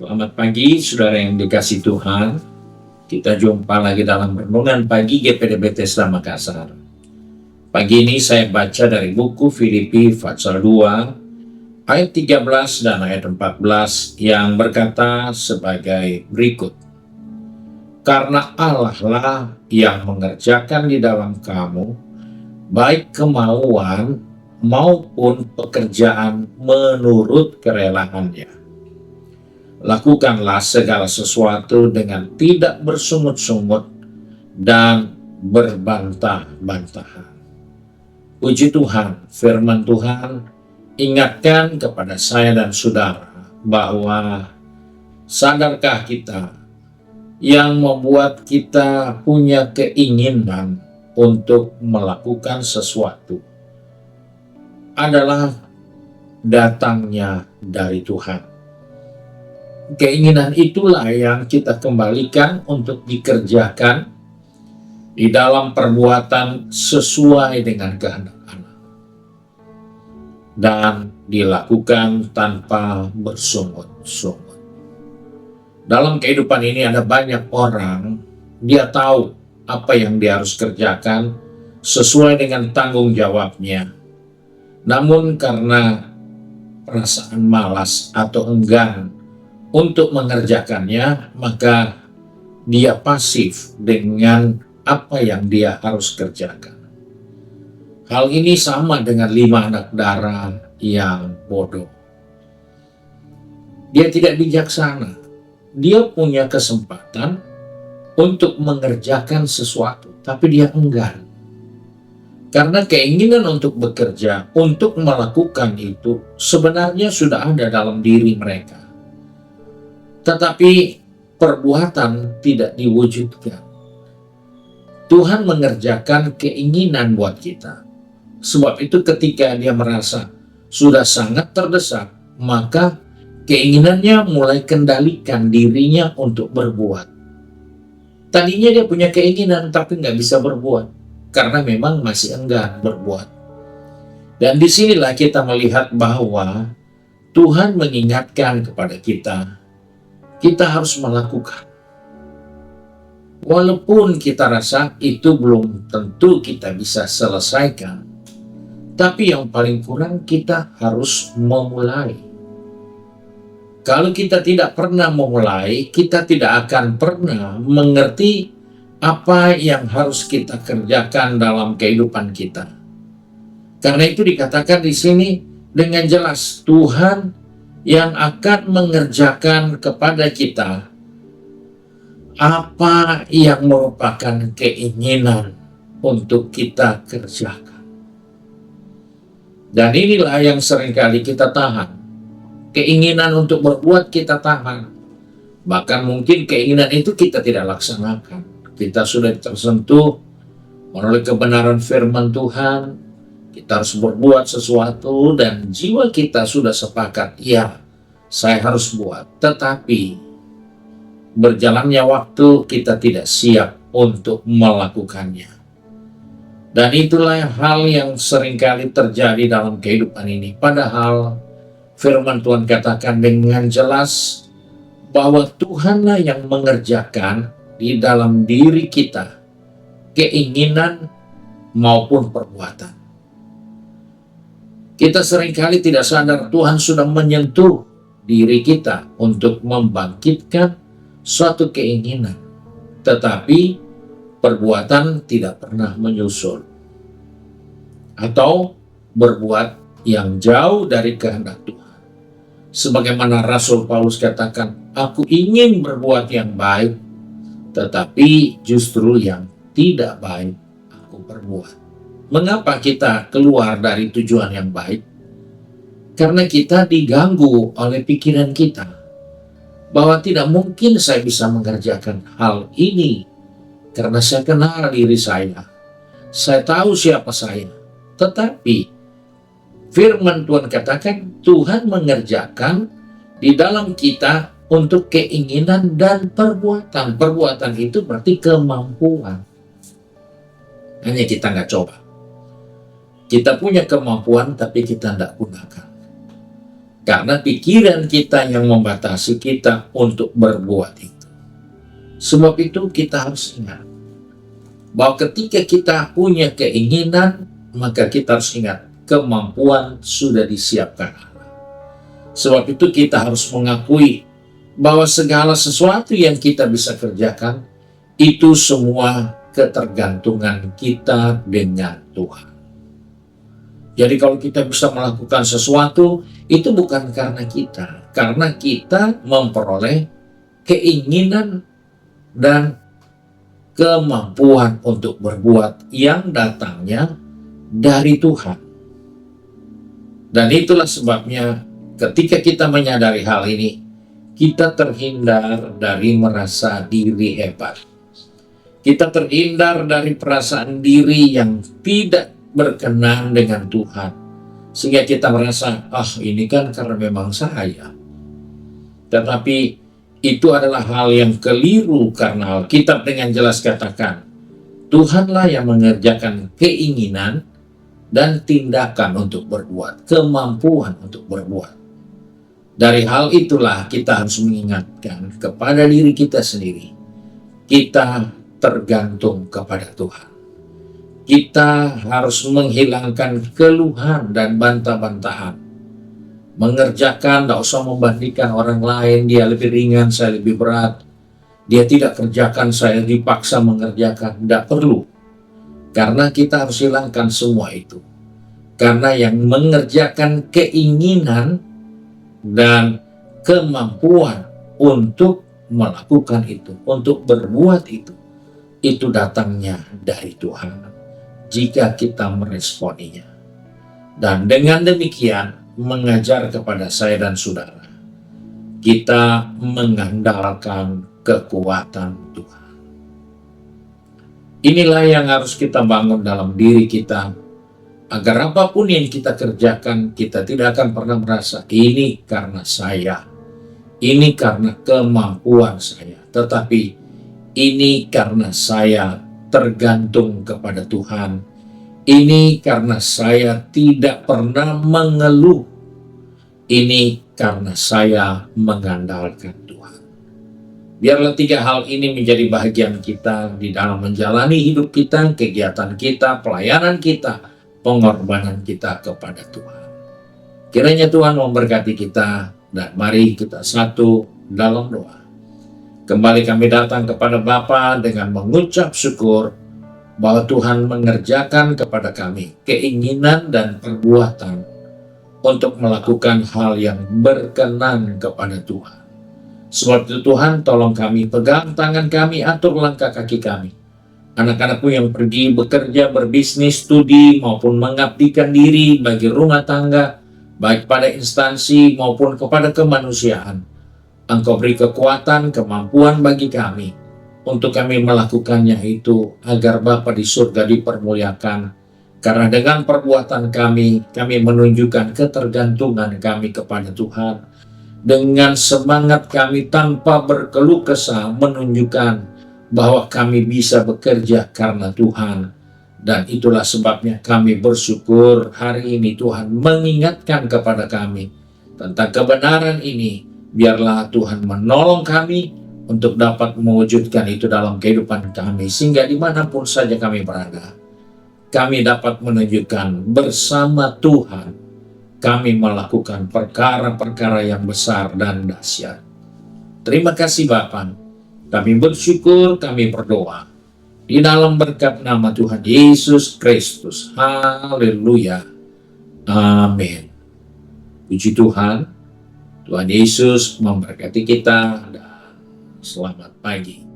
Selamat pagi, saudara yang dikasih Tuhan. Kita jumpa lagi dalam renungan pagi GPD Bethesda Makassar. Pagi ini saya baca dari buku Filipi pasal 2, ayat 13 dan ayat 14 yang berkata sebagai berikut. Karena Allah lah yang mengerjakan di dalam kamu, baik kemauan maupun pekerjaan menurut kerelaannya. Lakukanlah segala sesuatu dengan tidak bersungut-sungut dan berbantah-bantahan. Puji Tuhan, firman Tuhan ingatkan kepada saya dan saudara bahwa sadarkah kita yang membuat kita punya keinginan untuk melakukan sesuatu adalah datangnya dari Tuhan. Keinginan itulah yang kita kembalikan untuk dikerjakan di dalam perbuatan sesuai dengan kehendak Allah dan dilakukan tanpa bersungut-sungut. Dalam kehidupan ini ada banyak orang, dia tahu apa yang dia harus kerjakan sesuai dengan tanggung jawabnya. Namun karena perasaan malas atau enggan untuk mengerjakannya, maka dia pasif dengan apa yang dia harus kerjakan. Hal ini sama dengan 5 anak darah yang bodoh. Dia tidak bijaksana. Dia punya kesempatan untuk mengerjakan sesuatu, tapi dia enggan. Karena keinginan untuk bekerja, untuk melakukan itu sebenarnya sudah ada dalam diri mereka. Tetapi perbuatan tidak diwujudkan. Tuhan mengerjakan keinginan buat kita. Sebab itu ketika dia merasa sudah sangat terdesak, maka keinginannya mulai kendalikan dirinya untuk berbuat. Tadinya dia punya keinginan tapi nggak bisa berbuat karena memang masih enggan berbuat. Dan disinilah kita melihat bahwa Tuhan mengingatkan kepada kita harus melakukan. Walaupun kita rasa itu belum tentu kita bisa selesaikan, tapi yang paling kurang kita harus memulai. Kalau kita tidak pernah memulai, kita tidak akan pernah mengerti apa yang harus kita kerjakan dalam kehidupan kita. Karena itu dikatakan di sini dengan jelas, Tuhan yang akan mengerjakan kepada kita apa yang merupakan keinginan untuk kita kerjakan. Dan inilah yang seringkali kita tahan. Keinginan untuk berbuat kita tahan. Bahkan mungkin keinginan itu kita tidak laksanakan. Kita sudah tersentuh oleh kebenaran firman Tuhan. Kita harus berbuat sesuatu dan jiwa kita sudah sepakat, ya, saya harus buat. Tetapi berjalannya waktu kita tidak siap untuk melakukannya. Dan itulah hal yang seringkali terjadi dalam kehidupan ini. Padahal firman Tuhan katakan dengan jelas bahwa Tuhanlah yang mengerjakan di dalam diri kita keinginan maupun perbuatan. Kita seringkali tidak sadar Tuhan sudah menyentuh diri kita untuk membangkitkan suatu keinginan. Tetapi perbuatan tidak pernah menyusul. Atau berbuat yang jauh dari kehendak Tuhan. Sebagaimana Rasul Paulus katakan, aku ingin berbuat yang baik, tetapi justru yang tidak baik aku perbuat. Mengapa kita keluar dari tujuan yang baik? Karena kita diganggu oleh pikiran kita bahwa tidak mungkin saya bisa mengerjakan hal ini karena saya kenal diri saya tahu siapa saya. Tetapi firman Tuhan katakan Tuhan mengerjakan di dalam kita untuk keinginan dan perbuatan. Perbuatan itu berarti kemampuan. Hanya kita nggak coba. Kita punya kemampuan tapi kita tidak gunakan. Karena pikiran kita yang membatasi kita untuk berbuat itu. Sebab itu kita harus ingat bahwa ketika kita punya keinginan, maka kita harus ingat kemampuan sudah disiapkan Allah. Sebab itu kita harus mengakui bahwa segala sesuatu yang kita bisa kerjakan, itu semua ketergantungan kita dengan Tuhan. Jadi kalau kita bisa melakukan sesuatu, itu bukan karena kita memperoleh keinginan dan kemampuan untuk berbuat yang datangnya dari Tuhan. Dan itulah sebabnya ketika kita menyadari hal ini, kita terhindar dari merasa diri hebat. Kita terhindar dari perasaan diri yang tidak berkenan dengan Tuhan. Sehingga kita merasa, ini kan karena memang saya. Tetapi itu adalah hal yang keliru karena Alkitab dengan jelas katakan, Tuhanlah yang mengerjakan keinginan dan tindakan untuk berbuat, kemampuan untuk berbuat. Dari hal itulah kita harus mengingatkan kepada diri kita sendiri. Kita tergantung kepada Tuhan. Kita harus menghilangkan keluhan dan bantah-bantahan. Mengerjakan, tidak usah membandingkan orang lain, dia lebih ringan, saya lebih berat. Dia tidak kerjakan, saya dipaksa mengerjakan. Tidak perlu. Karena kita harus hilangkan semua itu. Karena yang mengerjakan keinginan dan kemampuan untuk melakukan itu, untuk berbuat itu datangnya dari Tuhan. Jika kita meresponinya. Dan dengan demikian mengajar kepada saya dan saudara, kita mengandalkan kekuatan Tuhan. Inilah yang harus kita bangun dalam diri kita, agar apapun yang kita kerjakan, kita tidak akan pernah merasa ini karena saya, ini karena kemampuan saya, tetapi ini karena saya tergantung kepada Tuhan. Ini karena saya tidak pernah mengeluh. Ini karena saya mengandalkan Tuhan. Biarlah 3 hal ini menjadi bahagian kita di dalam menjalani hidup kita, kegiatan kita, pelayanan kita, pengorbanan kita kepada Tuhan. Kiranya Tuhan memberkati kita, dan mari kita satu dalam doa. Kembali kami datang kepada Bapa dengan mengucap syukur bahwa Tuhan mengerjakan kepada kami keinginan dan perbuatan untuk melakukan hal yang berkenan kepada Tuhan. Sebab itu Tuhan, tolong kami, pegang tangan kami, atur langkah kaki kami. Anak-anakmu yang pergi bekerja, berbisnis, studi, maupun mengabdikan diri bagi rumah tangga, baik pada instansi maupun kepada kemanusiaan. Engkau beri kekuatan, kemampuan bagi kami, untuk kami melakukannya itu, agar Bapa di surga dipermuliakan. Karena dengan perbuatan kami menunjukkan ketergantungan kami kepada Tuhan. Dengan semangat kami tanpa berkeluh kesah menunjukkan bahwa kami bisa bekerja karena Tuhan. Dan itulah sebabnya kami bersyukur hari ini Tuhan mengingatkan kepada kami tentang kebenaran ini. Biarlah Tuhan menolong kami untuk dapat mewujudkan itu dalam kehidupan kami. Sehingga dimanapun saja kami berada, kami dapat menunjukkan bersama Tuhan kami melakukan perkara-perkara yang besar dan dahsyat. Terima kasih Bapa. Kami bersyukur, kami berdoa di dalam berkat nama Tuhan Yesus Kristus. Haleluya. Amin. Puji Tuhan. Tuhan Yesus memberkati kita dan selamat pagi.